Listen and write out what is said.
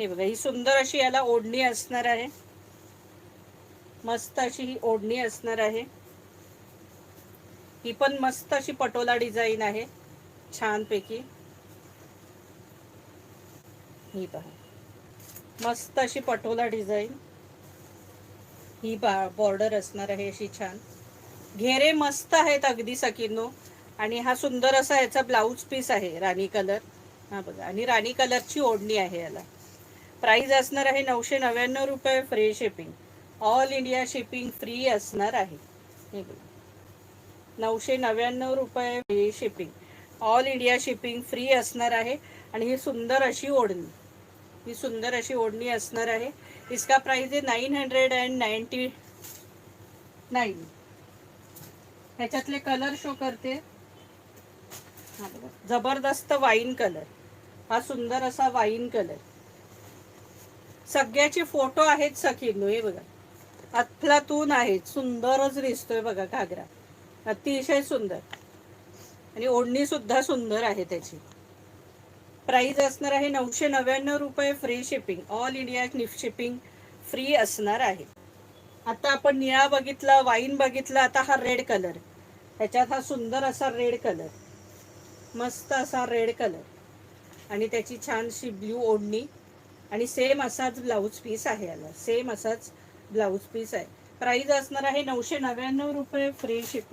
हे बघा, ही सुंदर अशी याला ओढणी असणार आहे. मस्त अशी ही ओढणी असणार आहे. ही पण मस्त अशी पटोला डिझाईन आहे, छानपैकी. ही पहा, मस्त अशी पटोला डिझाईन. ही बॉर्डर असणार आहे अशी छान. घेरे मस्त आहेत अगदी सकीनो. आणि हा सुंदर असा याचा ब्लाऊज पीस आहे, राणी कलर. हा बघा, आणि राणी कलरची ओढणी आहे याला. प्राइस असणार आहे 999 रुपये, free shipping. All India shipping free असणार आहे. हे बघा, 999 रुपये free shipping. All India shipping free असणार आहे. आणि ही सुंदर अशी ओढणी, ही सुंदर अशी ओढणी असणार आहे. इसका प्राइस आहे 999. ह्याच्यातले कलर शो करते. हा बघा, जबरदस्त वाईन कलर. हा सुंदर असा वाईन कलर. सगळ्याचे फोटो आहेत सखींनो. हे बघा, अफलातून आहेत. सुंदरच दिसतोय बघा घागरा, अतिशय सुंदर. आणि ओढणी सुद्धा सुंदर आहे त्याची. प्राइस असणार आहे 999 रुपये, free shipping. All India shipping free असणार आहे. आता आपण निळा बघितला, वाईन बघितला, आता हा रेड कलर. ह्याच्यात हा सुंदर असा रेड कलर, मस्त असा रेड कलर. आणि त्याची छानशी ब्ल्यू ओढणी. आणि सेम असाच ब्लाऊज पीस आहे याला, सेम असाच ब्लाऊज पीस आहे. प्राइस असणार आहे 999 रुपये, फ्री शिपिंग.